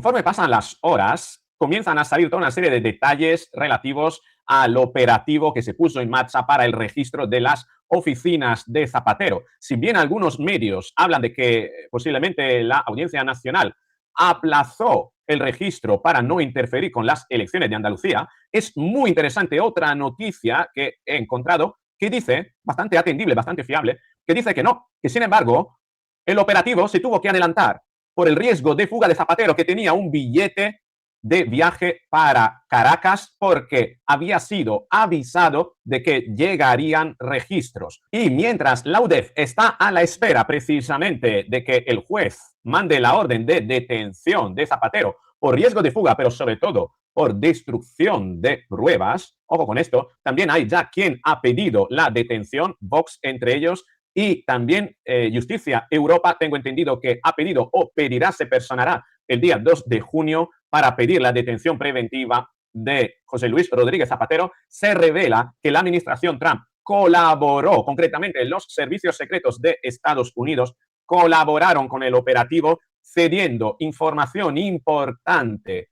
Conforme pasan las horas, comienzan a salir toda una serie de detalles relativos al operativo que se puso en marcha para el registro de las oficinas de Zapatero. Si bien algunos medios hablan de que posiblemente la Audiencia Nacional aplazó el registro para no interferir con las elecciones de Andalucía, es muy interesante otra noticia que he encontrado que dice, bastante atendible, bastante fiable, que dice que no, que sin embargo el operativo se tuvo que adelantar por el riesgo de fuga de Zapatero, que tenía un billete de viaje para Caracas porque había sido avisado de que llegarían registros. Y mientras la UDEF está a la espera precisamente de que el juez mande la orden de detención de Zapatero por riesgo de fuga, pero sobre todo por destrucción de pruebas, ojo con esto, también hay ya quien ha pedido la detención, Vox entre ellos, y también Justicia Europa, tengo entendido que ha pedido o pedirá, se personará el día 2 de junio para pedir la detención preventiva de José Luis Rodríguez Zapatero. Se revela que la administración Trump colaboró, concretamente los servicios secretos de Estados Unidos colaboraron con el operativo, cediendo información importante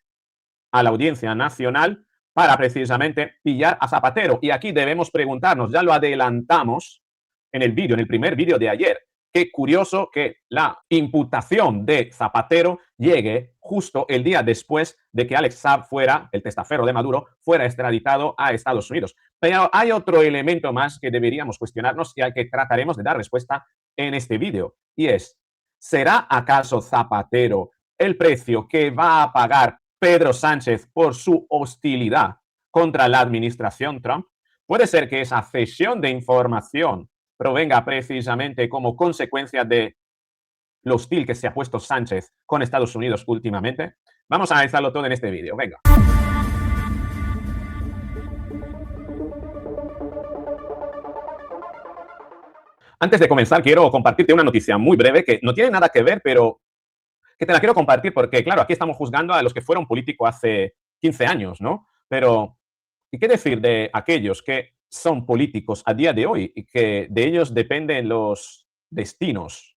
a la Audiencia Nacional para precisamente pillar a Zapatero. Y aquí debemos preguntarnos, ya lo adelantamos en el vídeo, en el primer vídeo de ayer, qué curioso que la imputación de Zapatero llegue justo el día después de que Alex Saab fuera, el testaferro de Maduro, fuera extraditado a Estados Unidos. Pero hay otro elemento más que deberíamos cuestionarnos y al que trataremos de dar respuesta en este vídeo, y es, ¿será acaso Zapatero el precio que va a pagar Pedro Sánchez por su hostilidad contra la administración Trump? Puede ser que esa cesión de información provenga precisamente como consecuencia de lo hostil que se ha puesto Sánchez con Estados Unidos últimamente. Vamos a analizarlo todo en este vídeo. Venga. Antes de comenzar, quiero compartirte una noticia muy breve que no tiene nada que ver, pero que te la quiero compartir porque, claro, aquí estamos juzgando a los que fueron políticos hace 15 años, ¿no? Pero, ¿y qué decir de aquellos que son políticos a día de hoy y que de ellos dependen los destinos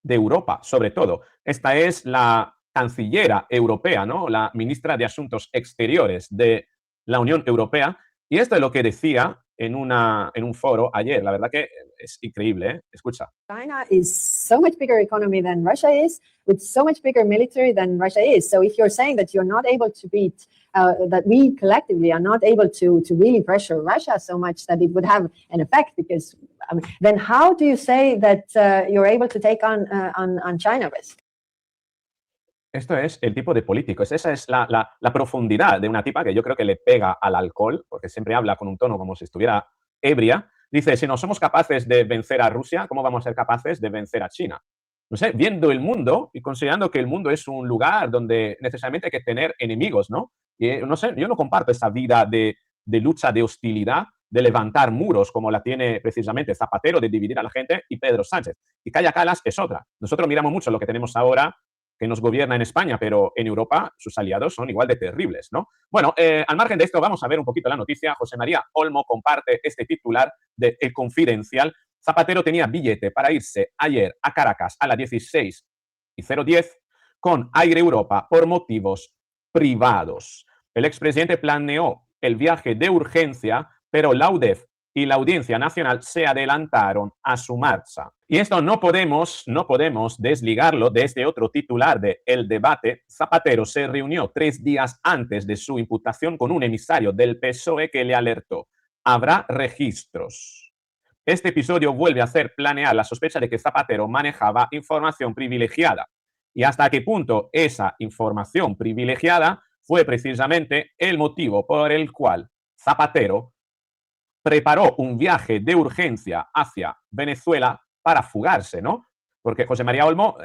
de Europa, sobre todo? Esta es la cancillera europea, ¿no? La ministra de Asuntos Exteriores de la Unión Europea. Y esto es lo que decía en un foro ayer. La verdad que es increíble, ¿eh? Escucha. China is so much bigger economy than Russia is, with so much bigger military than Russia is. So if you're saying that you're not able to beat, that we collectively are not able to really pressure Russia so much that it would have an effect, because then how do you say that you're able to take on China risk? Esto es el tipo de políticos. Esa es la profundidad de una tipa que yo creo que le pega al alcohol, porque siempre habla con un tono como si estuviera ebria. Dice, si no somos capaces de vencer a Rusia, ¿cómo vamos a ser capaces de vencer a China? No sé, viendo el mundo y considerando que el mundo es un lugar donde necesariamente hay que tener enemigos, ¿no? Y, no sé, yo no comparto esa vida de lucha, de hostilidad, de levantar muros como la tiene precisamente Zapatero, de dividir a la gente, y Pedro Sánchez. Y Kaja Kallas es otra. Nosotros miramos mucho lo que tenemos ahora, que nos gobierna en España, pero en Europa sus aliados son igual de terribles, ¿no? Bueno, al margen de esto, vamos a ver un poquito la noticia. José María Olmo comparte este titular de El Confidencial. Zapatero tenía billete para irse ayer a Caracas a las 16:010 con Air Europa por motivos privados. El expresidente planeó el viaje de urgencia, pero la UDEF y la Audiencia Nacional se adelantaron a su marcha. Y esto no podemos desligarlo de este otro titular de El Debate. Zapatero se reunió 3 días antes de su imputación con un emisario del PSOE que le alertó. Habrá registros. Este episodio vuelve a hacer planear la sospecha de que Zapatero manejaba información privilegiada. Y hasta qué punto esa información privilegiada fue precisamente el motivo por el cual Zapatero preparó un viaje de urgencia hacia Venezuela para fugarse, ¿no? Porque José María Olmo,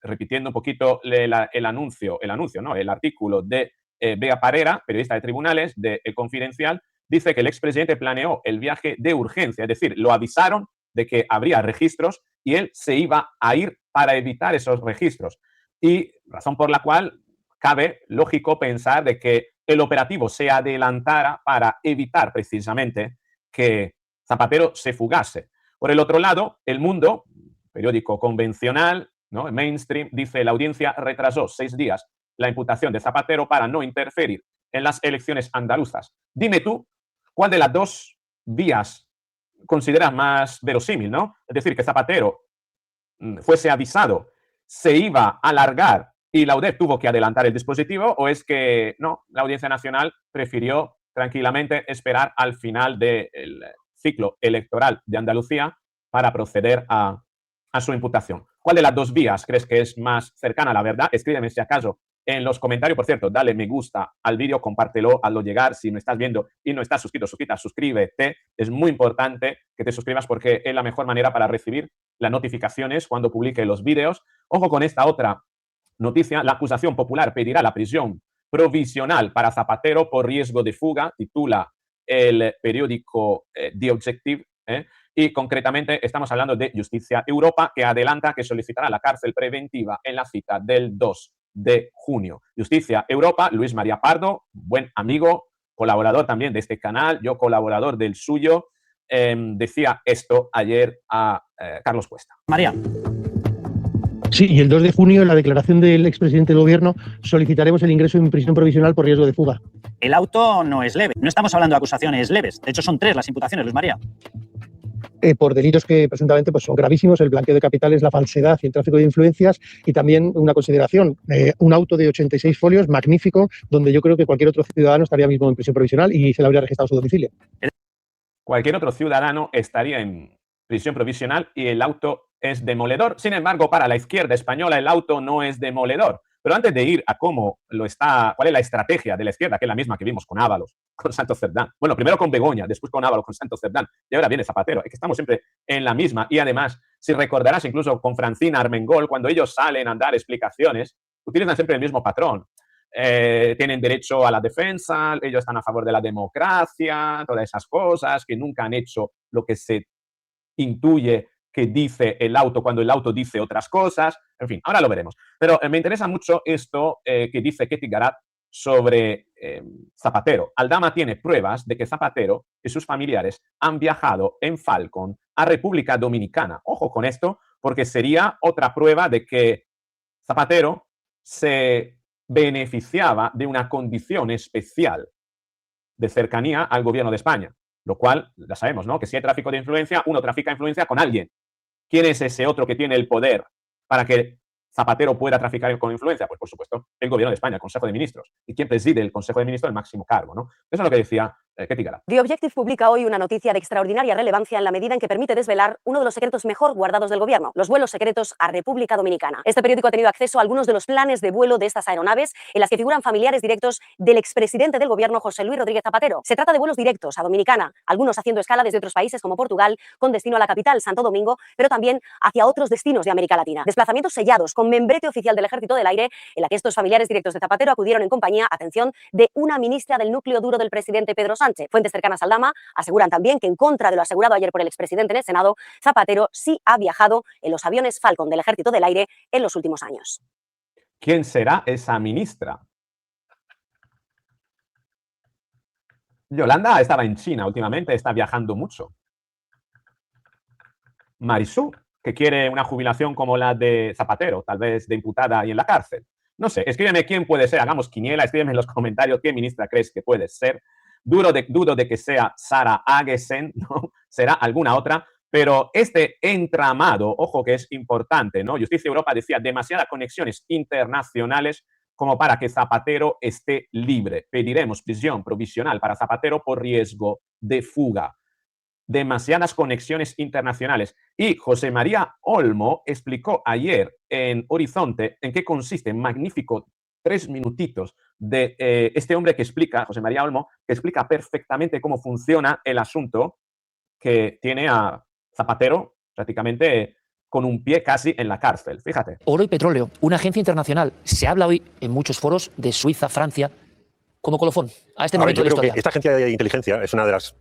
repitiendo un poquito el anuncio, ¿no? El artículo de Bea Parera, periodista de tribunales, de El Confidencial, dice que el expresidente planeó el viaje de urgencia, es decir, lo avisaron de que habría registros y él se iba a ir para evitar esos registros. Y razón por la cual cabe, lógico, pensar de que el operativo se adelantara para evitar precisamente que Zapatero se fugase. Por el otro lado, El Mundo, periódico convencional, ¿no? Mainstream, dice la audiencia retrasó 6 días la imputación de Zapatero para no interferir en las elecciones andaluzas. Dime tú, ¿cuál de las dos vías consideras más verosímil, ¿no? Es decir, que Zapatero fuese avisado, se iba a alargar y la UDEP tuvo que adelantar el dispositivo, o es que no, la Audiencia Nacional prefirió tranquilamente esperar al final del ciclo electoral de Andalucía para proceder a su imputación. ¿Cuál de las dos vías crees que es más cercana a la verdad? Escríbeme si acaso en los comentarios. Por cierto, dale me gusta al vídeo, compártelo, hazlo llegar. Si me estás viendo y no estás suscrito, suscríbete. Es muy importante que te suscribas porque es la mejor manera para recibir las notificaciones cuando publique los vídeos. Ojo con esta otra noticia. La acusación popular pedirá la prisión provisional para Zapatero por riesgo de fuga, titula el periódico The Objective, y concretamente estamos hablando de Justicia Europa, que adelanta que solicitará la cárcel preventiva en la cita del 2 de junio. Justicia Europa, Luis María Pardo, buen amigo, colaborador también de este canal, yo colaborador del suyo, decía esto ayer a Carlos Cuesta. María. Sí, y el 2 de junio, en la declaración del expresidente del Gobierno, solicitaremos el ingreso en prisión provisional por riesgo de fuga. El auto no es leve. No estamos hablando de acusaciones leves. De hecho, son 3 las imputaciones, Luis María. Por delitos que presuntamente pues, son gravísimos, el blanqueo de capitales, la falsedad y el tráfico de influencias, y también una consideración, un auto de 86 folios, magnífico, donde yo creo que cualquier otro ciudadano estaría mismo en prisión provisional y se le habría registrado su domicilio. Cualquier otro ciudadano estaría en prisión provisional y el auto es demoledor. Sin embargo, para la izquierda española el auto no es demoledor. Pero antes de ir a cuál es la estrategia de la izquierda, que es la misma que vimos con Ábalos, con Santos Cerdán. Bueno, primero con Begoña, después con Ábalos, con Santos Cerdán, y ahora viene Zapatero. Es que estamos siempre en la misma. Y además, si recordarás incluso con Francina Armengol, cuando ellos salen a dar explicaciones, utilizan siempre el mismo patrón. Tienen derecho a la defensa, ellos están a favor de la democracia, todas esas cosas, que nunca han hecho lo que se intuye que dice el auto cuando el auto dice otras cosas. En fin, ahora lo veremos. Pero me interesa mucho esto que dice Ketty Garat sobre Zapatero. Aldama tiene pruebas de que Zapatero y sus familiares han viajado en Falcon a República Dominicana. Ojo con esto, porque sería otra prueba de que Zapatero se beneficiaba de una condición especial de cercanía al gobierno de España. Lo cual, ya sabemos, ¿no? Que si hay tráfico de influencia, uno trafica influencia con alguien. ¿Quién es ese otro que tiene el poder para que Zapatero pueda traficar con influencia? Pues, por supuesto, el Gobierno de España, el Consejo de Ministros. ¿Y quién preside el Consejo de Ministros? El máximo cargo, ¿no? Eso es lo que decía Ketty Garat. The Objective publica hoy una noticia de extraordinaria relevancia en la medida en que permite desvelar uno de los secretos mejor guardados del gobierno, los vuelos secretos a República Dominicana. Este periódico ha tenido acceso a algunos de los planes de vuelo de estas aeronaves en las que figuran familiares directos del expresidente del gobierno, José Luis Rodríguez Zapatero. Se trata de vuelos directos a Dominicana, algunos haciendo escala desde otros países como Portugal, con destino a la capital, Santo Domingo, pero también hacia otros destinos de América Latina. Desplazamientos sellados con membrete oficial del Ejército del Aire, en la que estos familiares directos de Zapatero acudieron en compañía, atención, de una ministra del núcleo duro del presidente Pedro Sánchez. Fuentes cercanas a Aldama aseguran también que, en contra de lo asegurado ayer por el expresidente en el Senado, Zapatero sí ha viajado en los aviones Falcon del Ejército del Aire en los últimos años. ¿Quién será esa ministra? Yolanda estaba en China últimamente, está viajando mucho. Marisú, que quiere una jubilación como la de Zapatero, tal vez de imputada y en la cárcel. No sé, escríbeme quién puede ser, hagamos quiniela, escríbeme en los comentarios qué ministra crees que puede ser. Dudo de que sea Sara Agesen, ¿no? Será alguna otra, pero este entramado, ojo que es importante, ¿no? Justicia Europa decía demasiadas conexiones internacionales como para que Zapatero esté libre. Pediremos prisión provisional para Zapatero por riesgo de fuga. Demasiadas conexiones internacionales. Y José María Olmo explicó ayer en Horizonte en qué consiste, magnífico 3 minutitos de este hombre que explica, José María Olmo, que explica perfectamente cómo funciona el asunto, que tiene a Zapatero prácticamente con un pie casi en la cárcel. Fíjate. Oro y petróleo, una agencia internacional. Se habla hoy en muchos foros de Suiza, Francia, como colofón a este momento de la historia. Yo creo que esta agencia de inteligencia es una de las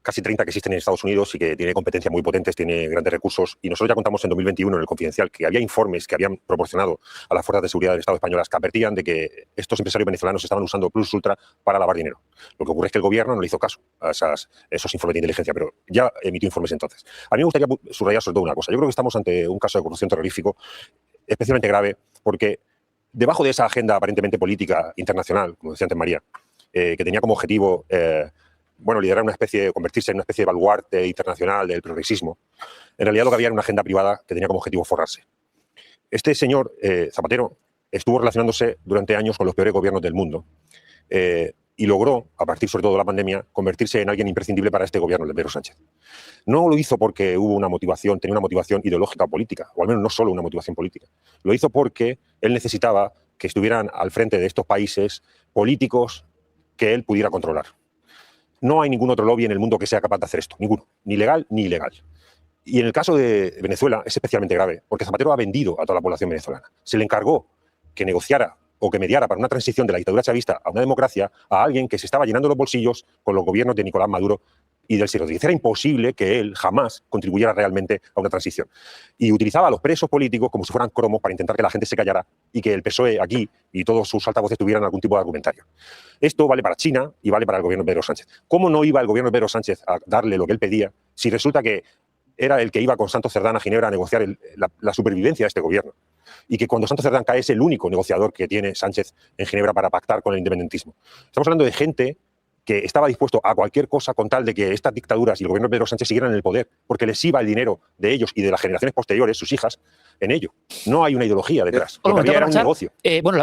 casi 30 que existen en Estados Unidos y que tiene competencias muy potentes, tiene grandes recursos. Y nosotros ya contamos en 2021 en el Confidencial que había informes que habían proporcionado a las fuerzas de seguridad del Estado españolas que advertían de que estos empresarios venezolanos estaban usando Plus Ultra para lavar dinero. Lo que ocurre es que el gobierno no le hizo caso a esos informes de inteligencia, pero ya emitió informes entonces. A mí me gustaría subrayar sobre todo una cosa. Yo creo que estamos ante un caso de corrupción terrorífico especialmente grave porque debajo de esa agenda aparentemente política internacional, como decía antes María, que tenía como objetivo liderar una especie, convertirse en una especie de baluarte internacional del progresismo, en realidad lo que había era una agenda privada que tenía como objetivo forrarse. Este señor, Zapatero, estuvo relacionándose durante años con los peores gobiernos del mundo y logró, a partir sobre todo de la pandemia, convertirse en alguien imprescindible para este gobierno de Pedro Sánchez. No lo hizo porque hubo una motivación, tenía una motivación ideológica o política, o al menos no solo una motivación política. Lo hizo porque él necesitaba que estuvieran al frente de estos países políticos que él pudiera controlar. No hay ningún otro lobby en el mundo que sea capaz de hacer esto, ninguno, ni legal ni ilegal. Y en el caso de Venezuela es especialmente grave, porque Zapatero ha vendido a toda la población venezolana. Se le encargó que negociara o que mediara para una transición de la dictadura chavista a una democracia a alguien que se estaba llenando los bolsillos con los gobiernos de Nicolás Maduro y del siglo X. Era imposible que él jamás contribuyera realmente a una transición. Y utilizaba a los presos políticos como si fueran cromos para intentar que la gente se callara y que el PSOE aquí y todos sus altavoces tuvieran algún tipo de argumentario. Esto vale para China y vale para el gobierno de Pedro Sánchez. ¿Cómo no iba el gobierno de Pedro Sánchez a darle lo que él pedía si resulta que era el que iba con Santos Cerdán a Ginebra a negociar la supervivencia de este gobierno? Y que cuando Santos Cerdán cae es el único negociador que tiene Sánchez en Ginebra para pactar con el independentismo. Estamos hablando de gente que estaba dispuesto a cualquier cosa con tal de que estas dictaduras y el gobierno de Pedro Sánchez siguieran en el poder, porque les iba el dinero de ellos y de las generaciones posteriores, sus hijas, en ello. No hay una ideología detrás. Lo que había era un negocio.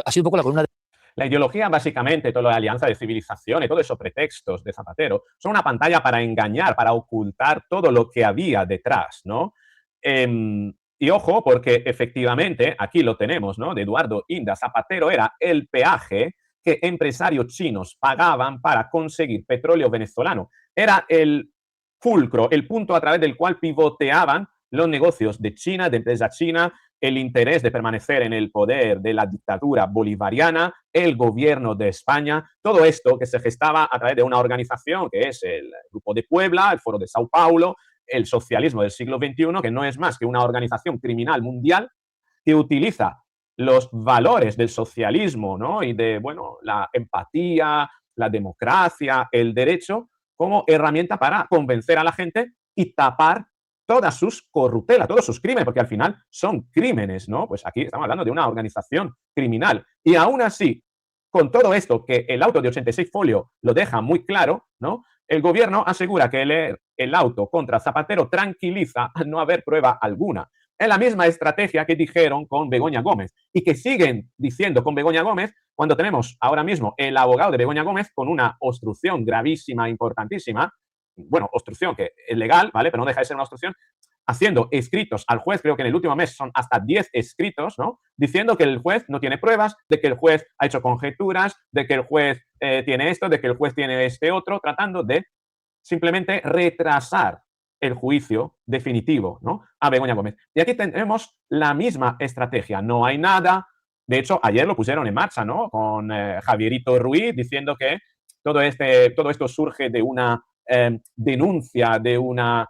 Ha sido un poco la columna de... La ideología, básicamente, toda la alianza de civilización y todo esos pretextos de Zapatero son una pantalla para engañar, para ocultar todo lo que había detrás, ¿no? Y ojo, porque efectivamente, aquí lo tenemos, ¿no? De Eduardo Inda, Zapatero era el peaje que empresarios chinos pagaban para conseguir petróleo venezolano. Era el fulcro, el punto a través del cual pivoteaban los negocios de China, de empresa china, el interés de permanecer en el poder de la dictadura bolivariana, el gobierno de España, todo esto que se gestaba a través de una organización que es el Grupo de Puebla, el Foro de Sao Paulo, el socialismo del siglo XXI, que no es más que una organización criminal mundial que utiliza los valores del socialismo, ¿no? Y de, bueno, la empatía, la democracia, el derecho, como herramienta para convencer a la gente y tapar todas sus corruptelas, todos sus crímenes, porque al final son crímenes, ¿no? Pues aquí estamos hablando de una organización criminal. Y aún así, con todo esto, que el auto de 86 folio lo deja muy claro, ¿no? El gobierno asegura que leer el auto contra Zapatero tranquiliza al no haber prueba alguna. Es la misma estrategia que dijeron con Begoña Gómez y que siguen diciendo con Begoña Gómez cuando tenemos ahora mismo el abogado de Begoña Gómez con una obstrucción gravísima, importantísima, bueno, obstrucción que es legal, ¿vale? Pero no deja de ser una obstrucción, haciendo escritos al juez, creo que en el último mes son hasta 10 escritos, ¿no? Diciendo que el juez no tiene pruebas, de que el juez ha hecho conjeturas, de que el juez tiene esto, de que el juez tiene este otro, tratando de simplemente retrasar el juicio definitivo, ¿no? A Begoña Gómez. Y aquí tenemos la misma estrategia. No hay nada. De hecho, ayer lo pusieron en marcha, ¿no? Con Javierito Ruiz diciendo que todo esto surge de una denuncia de una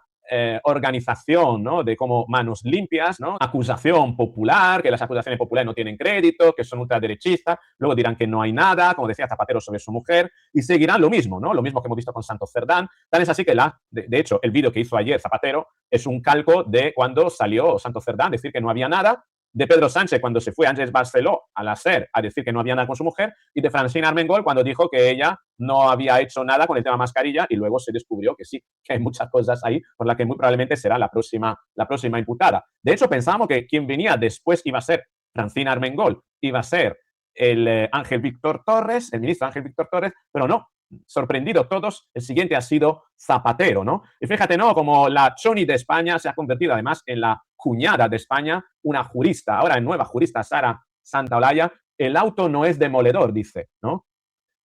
organización, ¿no? De como manos limpias, ¿no? Acusación popular, que las acusaciones populares no tienen crédito, que son ultraderechistas, luego dirán que no hay nada, como decía Zapatero sobre su mujer, y seguirán lo mismo, ¿no? Lo mismo que hemos visto con Santos Cerdán. Tan es así que, de hecho, el vídeo que hizo ayer Zapatero es un calco de cuando salió Santos Cerdán, decir que no había nada, de Pedro Sánchez cuando se fue Ángeles Barceló a la SER a decir que no había nada con su mujer, y de Francina Armengol cuando dijo que ella no había hecho nada con el tema mascarilla y luego se descubrió que sí, que hay muchas cosas ahí por las que muy probablemente será la próxima imputada. De hecho, pensábamos que quien venía después iba a ser Francina Armengol, iba a ser el Ángel Víctor Torres, el ministro Ángel Víctor Torres, pero no. Sorprendido todos, el siguiente ha sido Zapatero, ¿no? Y fíjate, ¿no? Como la Choni de España se ha convertido además en la cuñada de España, una jurista, ahora en nueva jurista, Sara Santaolalla. El auto no es demoledor, dice, ¿no?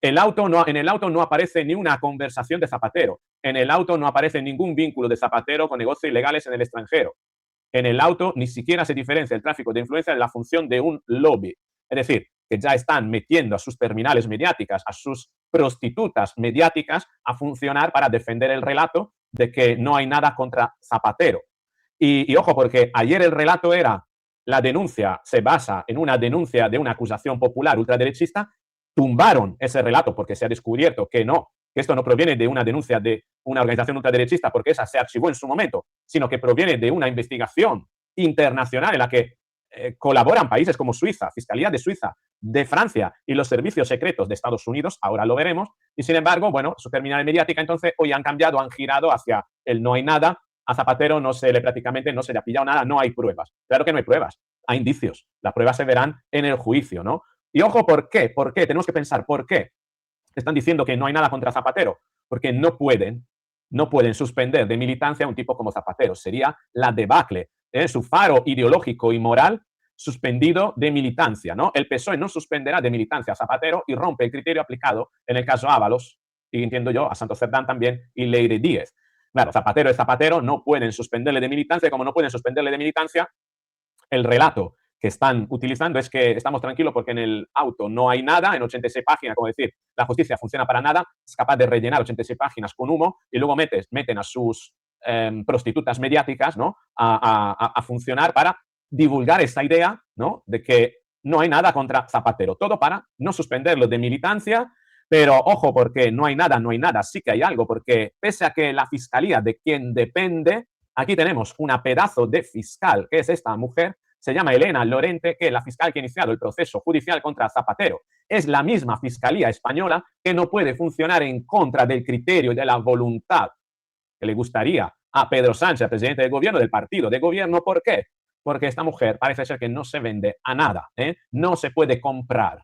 En el auto no aparece ni una conversación de Zapatero. En el auto no aparece ningún vínculo de Zapatero con negocios ilegales en el extranjero. En el auto ni siquiera se diferencia el tráfico de influencia en la función de un lobby. Es decir, que ya están metiendo a sus terminales mediáticas, a sus prostitutas mediáticas a funcionar para defender el relato de que no hay nada contra Zapatero. Y ojo, porque ayer el relato era, la denuncia se basa en una denuncia de una acusación popular ultraderechista, tumbaron ese relato porque se ha descubierto que no, que esto no proviene de una denuncia de una organización ultraderechista porque esa se archivó en su momento, sino que proviene de una investigación internacional en la que colaboran países como Suiza, Fiscalía de Suiza, de Francia y los servicios secretos de Estados Unidos, ahora lo veremos, y sin embargo, bueno, su terminal mediática entonces hoy han cambiado, han girado hacia el no hay nada, a Zapatero prácticamente no se le ha pillado nada, no hay pruebas. Claro que no hay pruebas, hay indicios, las pruebas se verán en el juicio, ¿no? Y ojo, ¿por qué? ¿Por qué? Tenemos que pensar, ¿por qué? Están diciendo que no hay nada contra Zapatero, porque no pueden suspender de militancia a un tipo como Zapatero, sería la debacle, su faro ideológico y moral suspendido de militancia, ¿no? El PSOE no suspenderá de militancia a Zapatero y rompe el criterio aplicado en el caso Ábalos, y entiendo yo, a Santos Cerdán también, y Leire Díez. Claro, Zapatero es Zapatero, no pueden suspenderle de militancia, como no pueden suspenderle de militancia, el relato que están utilizando es que estamos tranquilos porque en el auto no hay nada, en 86 páginas, como decir, la justicia funciona para nada, es capaz de rellenar 86 páginas con humo y luego meten a sus prostitutas mediáticas, ¿no? a funcionar para divulgar esa idea, ¿no? De que no hay nada contra Zapatero. Todo para no suspenderlo de militancia, pero ojo, porque no hay nada, sí que hay algo, porque pese a que la fiscalía de quien depende, aquí tenemos una pedazo de fiscal, que es esta mujer, se llama Elena Lorente, que es la fiscal que ha iniciado el proceso judicial contra Zapatero. Es la misma fiscalía española que no puede funcionar en contra del criterio y de la voluntad que le gustaría a Pedro Sánchez, presidente del gobierno, del partido de gobierno. ¿Por qué? Porque esta mujer parece ser que no se vende a nada, no se puede comprar.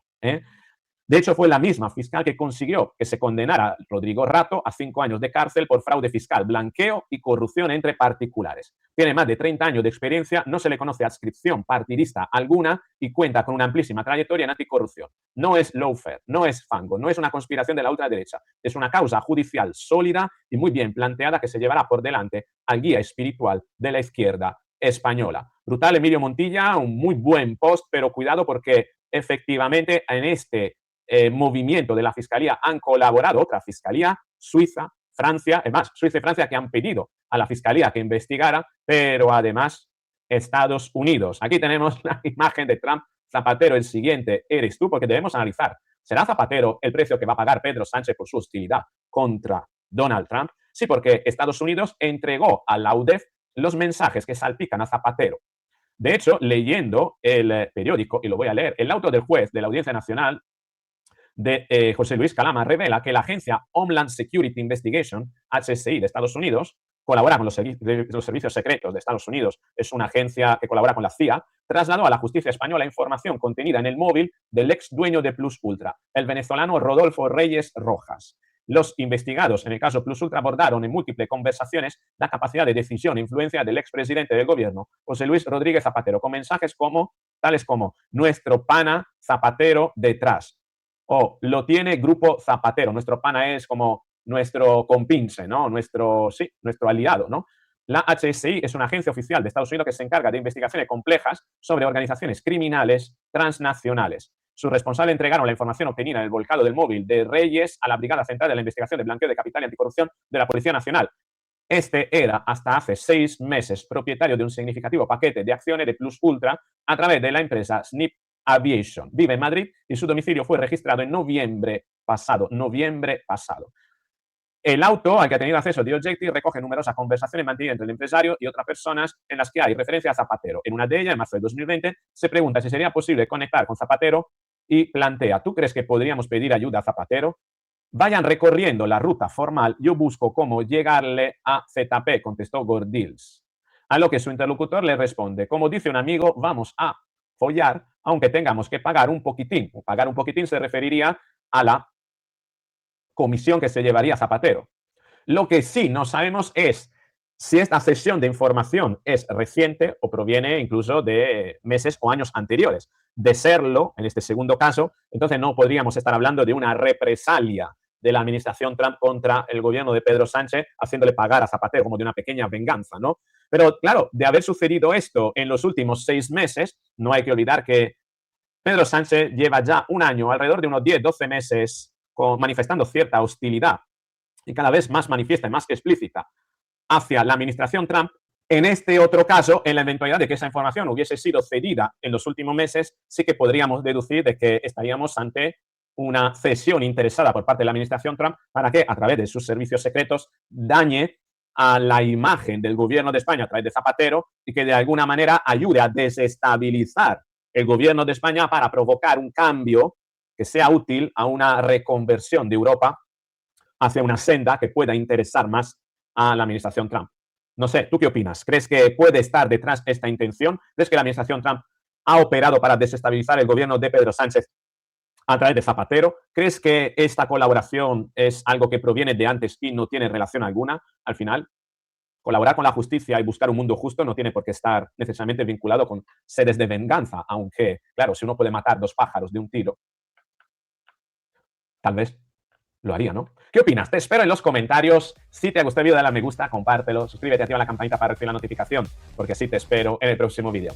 De hecho, fue la misma fiscal que consiguió que se condenara a Rodrigo Rato a 5 años de cárcel por fraude fiscal, blanqueo y corrupción entre particulares. Tiene más de 30 años de experiencia, no se le conoce adscripción partidista alguna y cuenta con una amplísima trayectoria en anticorrupción. No es lawfare, no es fango, no es una conspiración de la ultraderecha. Es una causa judicial sólida y muy bien planteada que se llevará por delante al guía espiritual de la izquierda española. Brutal, Emilio Montilla, un muy buen post, pero cuidado porque efectivamente en este movimiento de la fiscalía han colaborado otra fiscalía, Suiza, Francia, además Suiza y Francia que han pedido a la fiscalía que investigara, pero además Estados Unidos. Aquí tenemos la imagen de Trump. Zapatero, el siguiente eres tú, porque debemos analizar, ¿será Zapatero el precio que va a pagar Pedro Sánchez por su hostilidad contra Donald Trump? Sí, porque Estados Unidos entregó a la UDEF los mensajes que salpican a Zapatero. De hecho, leyendo el periódico, y lo voy a leer, el auto del juez de la Audiencia Nacional de José Luis Calama revela que la agencia Homeland Security Investigation, HSI de Estados Unidos, colabora con los servicios secretos de Estados Unidos, es una agencia que colabora con la CIA, trasladó a la justicia española información contenida en el móvil del ex dueño de Plus Ultra, el venezolano Rodolfo Reyes Rojas. Los investigados en el caso Plus Ultra abordaron en múltiples conversaciones la capacidad de decisión e influencia del expresidente del gobierno, José Luis Rodríguez Zapatero, con mensajes tales como nuestro pana Zapatero detrás, o lo tiene Grupo Zapatero, nuestro pana es como nuestro compinche, ¿no? Nuestro aliado, ¿no? La HSI es una agencia oficial de Estados Unidos que se encarga de investigaciones complejas sobre organizaciones criminales transnacionales. Sus responsables entregaron la información obtenida en el volcado del móvil de Reyes a la Brigada Central de la Investigación de Blanqueo de Capital y Anticorrupción de la Policía Nacional. Este era, hasta hace 6 meses, propietario de un significativo paquete de acciones de Plus Ultra a través de la empresa Snip Aviation. Vive en Madrid y su domicilio fue registrado en noviembre pasado. El auto al que ha tenido acceso The Objective recoge numerosas conversaciones mantenidas entre el empresario y otras personas en las que hay referencia a Zapatero. En una de ellas, en marzo de 2020, se pregunta si sería posible conectar con Zapatero y plantea, ¿tú crees que podríamos pedir ayuda a Zapatero? Vayan recorriendo la ruta formal, yo busco cómo llegarle a ZP, contestó Gordills. A lo que su interlocutor le responde, como dice un amigo, vamos a follar, aunque tengamos que pagar un poquitín. Pagar un poquitín se referiría a la comisión que se llevaría Zapatero. Lo que sí no sabemos es si esta sesión de información es reciente o proviene incluso de meses o años anteriores. De serlo, en este segundo caso, entonces no podríamos estar hablando de una represalia de la administración Trump contra el gobierno de Pedro Sánchez, haciéndole pagar a Zapatero como de una pequeña venganza, ¿no? Pero claro, de haber sucedido esto en los últimos 6 meses, no hay que olvidar que Pedro Sánchez lleva ya un año, alrededor de unos 10-12 meses, manifestando cierta hostilidad y cada vez más manifiesta y más explícita hacia la administración Trump. En este otro caso, en la eventualidad de que esa información hubiese sido cedida en los últimos meses, sí que podríamos deducir de que estaríamos ante una cesión interesada por parte de la administración Trump para que, a través de sus servicios secretos, dañe a la imagen del gobierno de España a través de Zapatero y que de alguna manera ayude a desestabilizar el gobierno de España para provocar un cambio que sea útil a una reconversión de Europa hacia una senda que pueda interesar más a la administración Trump. No sé, ¿tú qué opinas? ¿Crees que puede estar detrás esta intención? ¿Crees que la administración Trump ha operado para desestabilizar el gobierno de Pedro Sánchez a través de Zapatero? ¿Crees que esta colaboración es algo que proviene de antes y no tiene relación alguna al final? Colaborar con la justicia y buscar un mundo justo no tiene por qué estar necesariamente vinculado con sedes de venganza, aunque, claro, si uno puede matar 2 pájaros de un tiro, tal vez lo haría, ¿no? ¿Qué opinas? Te espero en los comentarios. Si te ha gustado el vídeo, dale a me gusta, compártelo, suscríbete, activa la campanita para recibir la notificación, porque así te espero en el próximo vídeo.